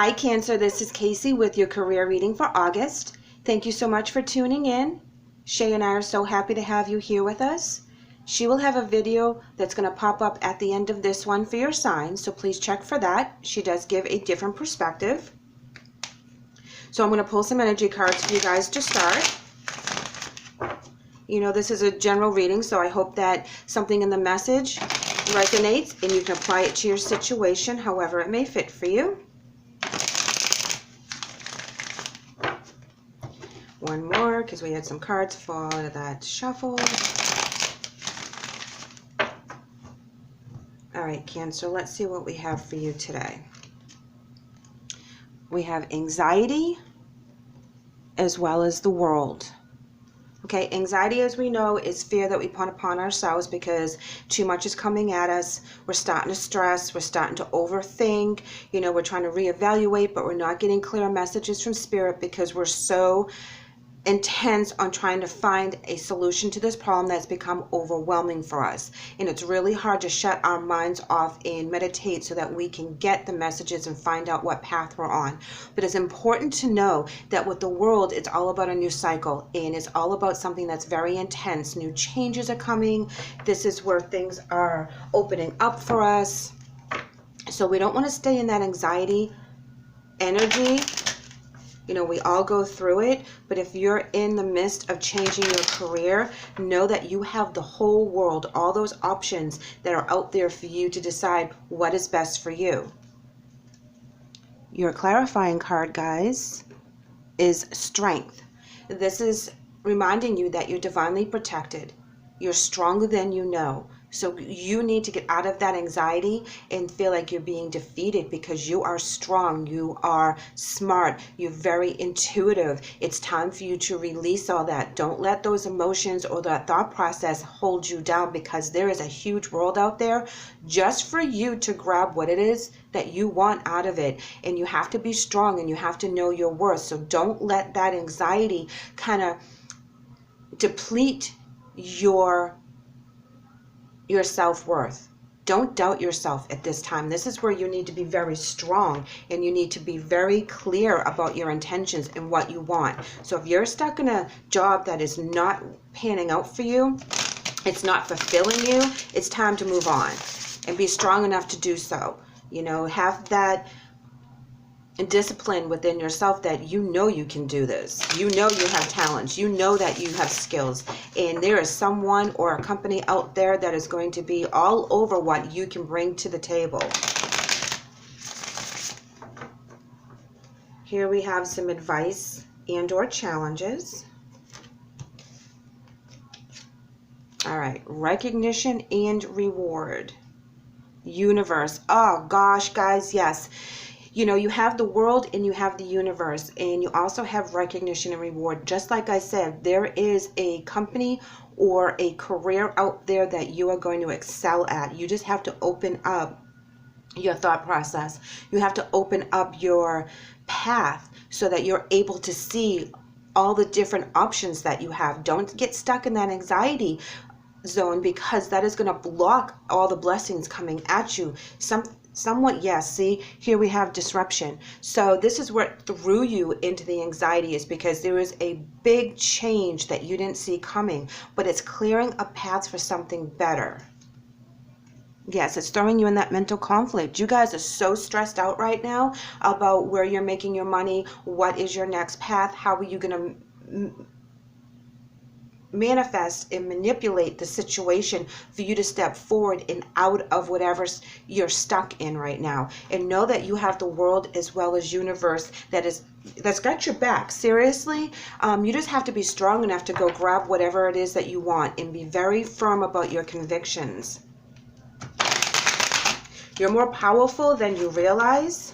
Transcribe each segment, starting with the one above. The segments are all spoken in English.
Hi Cancer, this is KACEE with your career reading for August. Thank you so much for tuning in. SHAE and I are so happy to have you here with us. She will have a video that's going to pop up at the end of this one for your sign, so please check for that. She does give a different perspective. So I'm going to pull some energy cards for you guys to start. You know, this is a general reading, so I hope that something in the message resonates and you can apply it to your situation however it may fit for you. One more, because we had some cards fall out of that shuffle. All right, Cancer, let's see what we have for you today. We have anxiety as well as the world. Okay, anxiety, as we know, is fear that we put upon ourselves because too much is coming at us. We're starting to stress. We're starting to overthink. You know, we're trying to reevaluate, but we're not getting clear messages from Spirit because we're so intense on trying to find a solution to this problem that's become overwhelming for us. And it's really hard to shut our minds off and meditate so that we can get the messages and find out what path we're on. But it's important to know that with the world, it's all about a new cycle, and it's all about something that's very intense. New changes are coming. This is where things are opening up for us. So we don't want to stay in that anxiety energy. You know, we all go through it, but if you're in the midst of changing your career, know that you have the whole world, all those options that are out there for you to decide what is best for you. Your clarifying card, guys, is strength. This is reminding you that you're divinely protected. You're stronger than you know. So you need to get out of that anxiety and feel like you're being defeated because you are strong, you are smart, you're very intuitive. It's time for you to release all that. Don't let those emotions or that thought process hold you down because there is a huge world out there just for you to grab what it is that you want out of it. And you have to be strong and you have to know your worth. So don't let that anxiety kind of deplete your self-worth. Don't doubt yourself at this time. This is where you need to be very strong and you need to be very clear about your intentions and what you want. So if you're stuck in a job that is not panning out for you, it's not fulfilling you, it's time to move on and be strong enough to do so. You know, have that discipline within yourself that you know you can do this. You know you have talents. You know that you have skills. And there is someone or a company out there that is going to be all over what you can bring to the table. Here we have some advice and or challenges. All right, recognition and reward. Universe. Oh gosh, guys, yes. You know, you have the world and you have the universe, and you also have recognition and reward. Just like I said, there is a company or a career out there that you are going to excel at. You just have to open up your thought process. You have to open up your path so that you're able to see all the different options that you have. Don't get stuck in that anxiety zone because that is going to block all the blessings coming at you. Somewhat, yes. See, here we have disruption. So this is what threw you into the anxiety, is because there is a big change that you didn't see coming, but it's clearing a path for something better. Yes, it's throwing you in that mental conflict. You guys are so stressed out right now about where you're making your money. What is your next path? How are you going to manifest and manipulate the situation for you to step forward and out of whatever you're stuck in right now? And know that you have the world as well as universe that's got your back. Seriously, you just have to be strong enough to go grab whatever it is that you want and be very firm about your convictions. You're more powerful than you realize.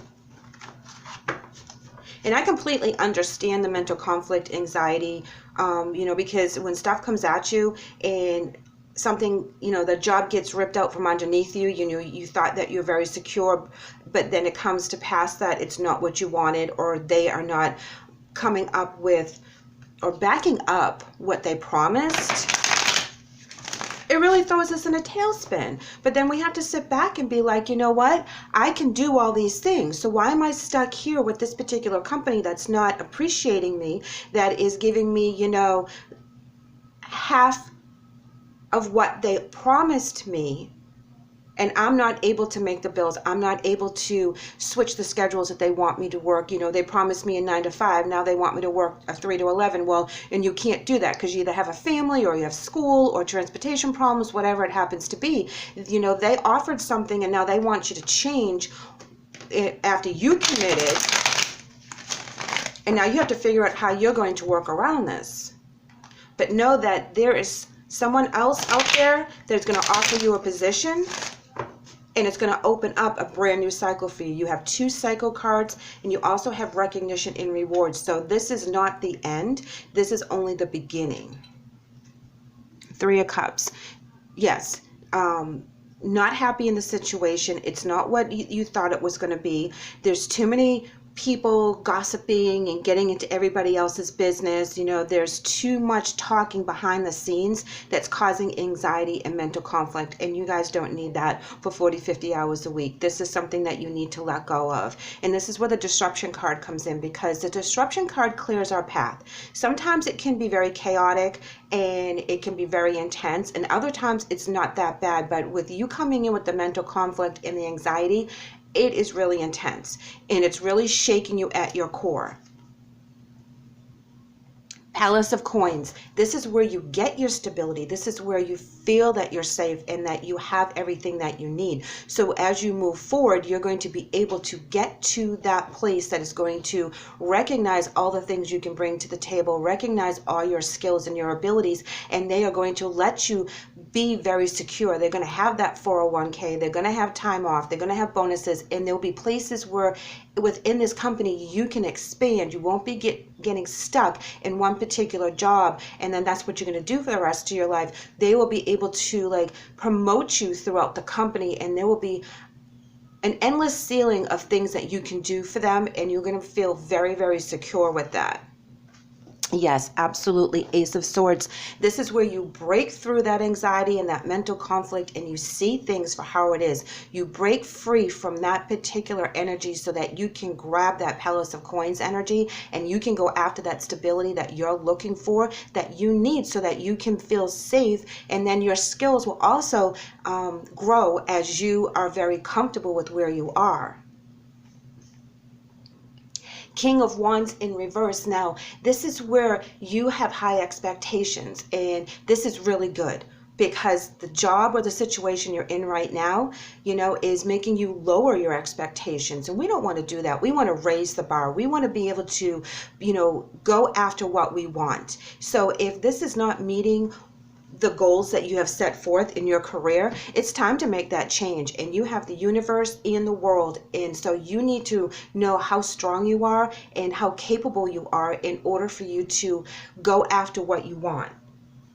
And I completely understand the mental conflict, anxiety, you know, because when stuff comes at you and something, you know, the job gets ripped out from underneath you, you know, you thought that you're very secure, but then it comes to pass that it's not what you wanted, or they are not coming up with or backing up what they promised. it really throws us in a tailspin. But then we have to sit back and be like, you know what? I can do all these things. So why am I stuck here with this particular company that's not appreciating me, that is giving me, you know, half of what they promised me, and I'm not able to make the bills. I'm not able to switch the schedules that they want me to work. You know, they promised me a 9 to 5. Now they want me to work a 3 to 11. Well, and you can't do that because you either have a family or you have school or transportation problems, whatever it happens to be. You know, they offered something and now they want you to change it after you committed. And now you have to figure out how you're going to work around this. But know that there is someone else out there that's going to offer you a position, and it's going to open up a brand new cycle for you. You have 2 cycle cards, and you also have recognition and rewards. So this is not the end. This is only the beginning. 3 of Cups. Yes. Not happy in the situation. It's not what you thought it was going to be. There's too many people gossiping and getting into everybody else's business. You know, there's too much talking behind the scenes that's causing anxiety and mental conflict, and you guys don't need that for 40-50 hours a week. This is something that you need to let go of, and this is where the disruption card comes in, because the disruption card clears our path. Sometimes it can be very chaotic and it can be very intense, and other times it's not that bad. But with you coming in with the mental conflict and the anxiety, it is really intense, and it's really shaking you at your core. Palace of Coins. This is where you get your stability. This is where you feel that you're safe and that you have everything that you need. So as you move forward, you're going to be able to get to that place that is going to recognize all the things you can bring to the table, recognize all your skills and your abilities, and they are going to let you be very secure. They're going to have that 401k. They're going to have time off. They're going to have bonuses, and there'll be places where within this company you can expand. You won't be getting stuck in one particular job, and then that's what you're going to do for the rest of your life. They will be able to like promote you throughout the company, and there will be an endless ceiling of things that you can do for them, and you're going to feel very, very secure with that. Yes, absolutely. Ace of Swords. This is where you break through that anxiety and that mental conflict, and you see things for how it is. You break free from that particular energy so that you can grab that Palace of Coins energy, and you can go after that stability that you're looking for, that you need, so that you can feel safe. And then your skills will also grow as you are very comfortable with where you are. King of Wands in reverse. Now, this is where you have high expectations, and this is really good because the job or the situation you're in right now, you know, is making you lower your expectations. And we don't want to do that. We want to raise the bar. We want to be able to, you know, go after what we want. So if this is not meeting the goals that you have set forth in your career, it's time to make that change. And you have the universe and the world, and so you need to know how strong you are and how capable you are in order for you to go after what you want.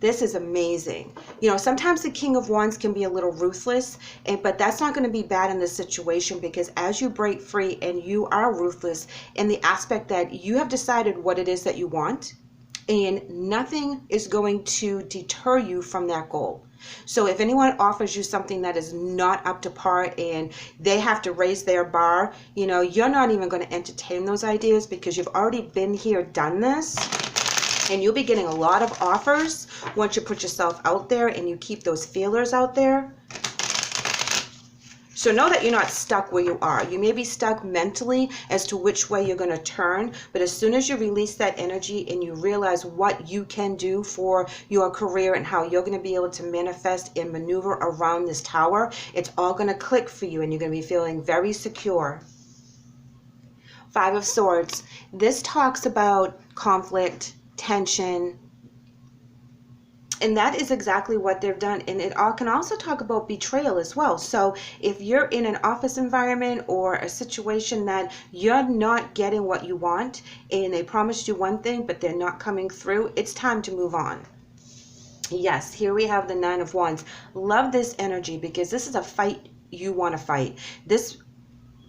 This is amazing. You know, sometimes the King of Wands can be a little ruthless, but that's not going to be bad in this situation, because as you break free and you are ruthless in the aspect that you have decided what it is that you want, and nothing is going to deter you from that goal. So if anyone offers you something that is not up to par and they have to raise their bar, you know, you're not even going to entertain those ideas, because you've already been here, done this, and you'll be getting a lot of offers once you put yourself out there and you keep those feelers out there. So know that you're not stuck where you are. You may be stuck mentally as to which way you're going to turn, but as soon as you release that energy and you realize what you can do for your career and how you're going to be able to manifest and maneuver around this tower, it's all going to click for you, and you're going to be feeling very secure. 5 of Swords. This talks about conflict, tension, and that is exactly what they've done. And it all can also talk about betrayal as well. So if you're in an office environment or a situation that you're not getting what you want, and they promised you one thing but they're not coming through, it's time to move on. Yes, here we have the 9 of Wands. Love this energy, because this is a fight you want to fight. This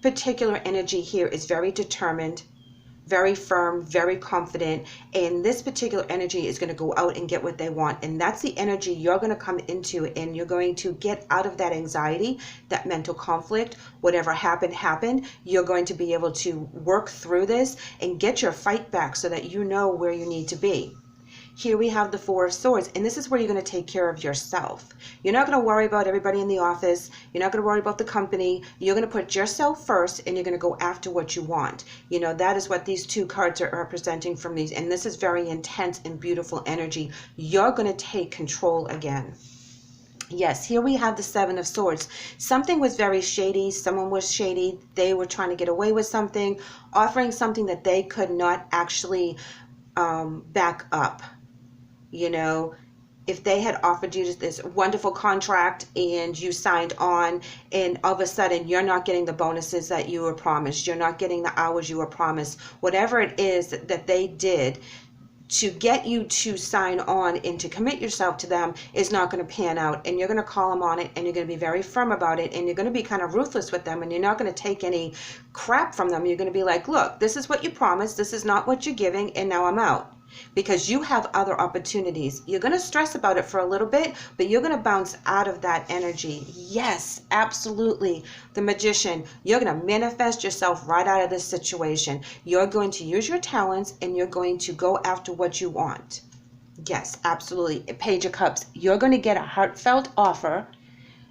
particular energy here is very determined, very firm, very confident, and this particular energy is going to go out and get what they want. And that's the energy you're going to come into, and you're going to get out of that anxiety, that mental conflict. Whatever happened. You're going to be able to work through this and get your fight back so that you know where you need to be. Here we have the Four of Swords, and this is where you're going to take care of yourself. You're not going to worry about everybody in the office. You're not going to worry about the company. You're going to put yourself first, and you're going to go after what you want. You know, that is what these two cards are representing from these, and this is very intense and beautiful energy. You're going to take control again. Yes, here we have the Seven of Swords. Something was very shady. Someone was shady. They were trying to get away with something, offering something that they could not actually back up. You know, if they had offered you this wonderful contract and you signed on, and all of a sudden you're not getting the bonuses that you were promised, you're not getting the hours you were promised, whatever it is that they did to get you to sign on and to commit yourself to them is not going to pan out, and you're going to call them on it, and you're going to be very firm about it, and you're going to be kind of ruthless with them, and you're not going to take any crap from them. You're going to be like, look, this is what you promised, this is not what you're giving, and now I'm out. Because you have other opportunities. You're going to stress about it for a little bit, but you're going to bounce out of that energy. Yes, absolutely. The Magician, you're going to manifest yourself right out of this situation. You're going to use your talents, and you're going to go after what you want. Yes, absolutely. Page of Cups, you're going to get a heartfelt offer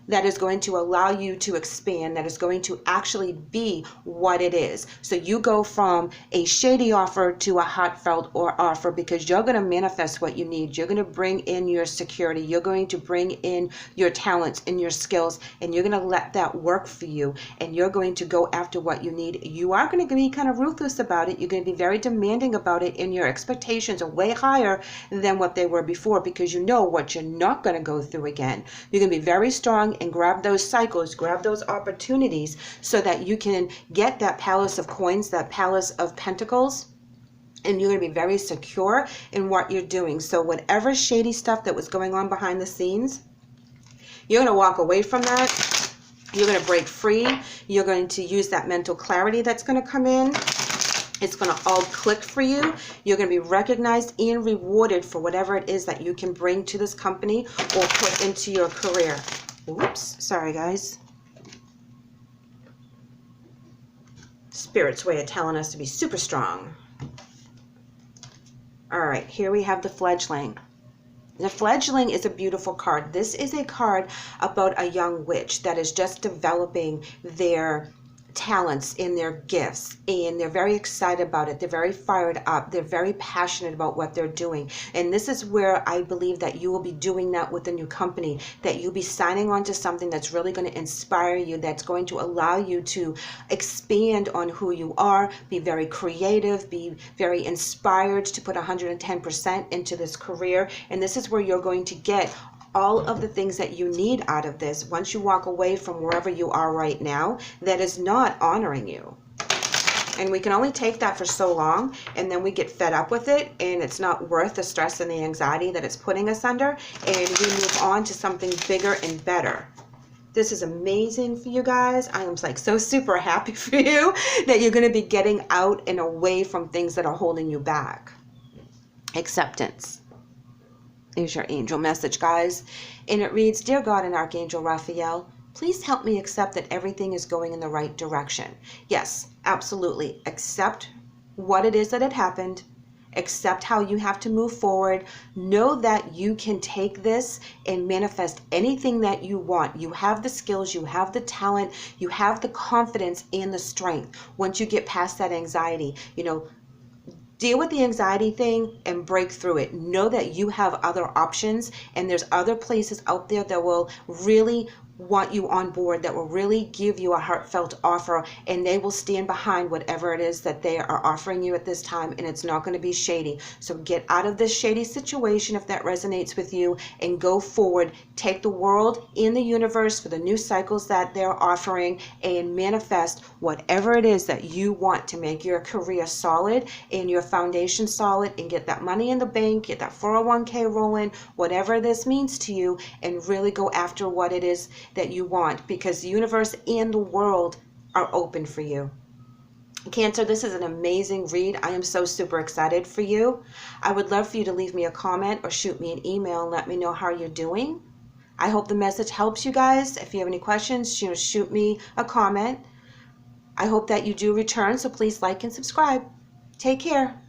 that is going to allow you to expand, that is going to actually be what it is. So you go from a shady offer to a heartfelt offer, because you're going to manifest what you need. You're going to bring in your security. You're going to bring in your talents and your skills, and you're going to let that work for you, and you're going to go after what you need. You are going to be kind of ruthless about it. You're going to be very demanding about it, and your expectations are way higher than what they were before, because you know what you're not going to go through again. You're going to be very strong and grab those cycles, grab those opportunities, so that you can get that Palace of Coins, that Palace of Pentacles, and you're going to be very secure in what you're doing. So whatever shady stuff that was going on behind the scenes, you're going to walk away from that. You're going to break free. You're going to use that mental clarity that's going to come in. It's going to all click for you. You're going to be recognized and rewarded for whatever it is that you can bring to this company or put into your career. Oops, sorry guys. Spirit's way of telling us to be super strong. All right, here we have the Fledgling. The Fledgling is a beautiful card. This is a card about a young witch that is just developing their talents and their gifts, and they're very excited about it. They're very fired up. They're very passionate about what they're doing. And this is where I believe that you will be doing that with a new company, that you'll be signing on to something that's really going to inspire you, that's going to allow you to expand on who you are, be very creative, be very inspired to put 110% into this career. And this is where you're going to get all of the things that you need out of this once you walk away from wherever you are right now that is not honoring you. And we can only take that for so long, and then we get fed up with it, and it's not worth the stress and the anxiety that it's putting us under, and we move on to something bigger and better. This is amazing for you guys. I am like so super happy for you that you're going to be getting out and away from things that are holding you back. Acceptance is your angel message, guys, and it reads, Dear God and Archangel Raphael, please help me accept that everything is going in the right direction. Yes, absolutely. Accept what it is that had happened. Accept how you have to move forward. Know that you can take this and manifest anything that you want. You have the skills, you have the talent, you have the confidence and the strength. Once you get past that anxiety, deal with the anxiety thing and break through it. Know that you have other options, and there's other places out there that will really want you on board, that will really give you a heartfelt offer, and they will stand behind whatever it is that they are offering you at this time, and it's not going to be shady. So get out of this shady situation if that resonates with you, and go forward. Take the world and the universe for the new cycles that they're offering, and manifest whatever it is that you want to make your career solid and your foundation solid, and get that money in the bank, get that 401k rolling, whatever this means to you, and really go after what it is that you want, because the universe and the world are open for you. Cancer, this is an amazing read. I am so super excited for you. I would love for you to leave me a comment or shoot me an email and let me know how you're doing. I hope the message helps you guys. If you have any questions, shoot me a comment. I hope that you do return, so please like and subscribe. Take care.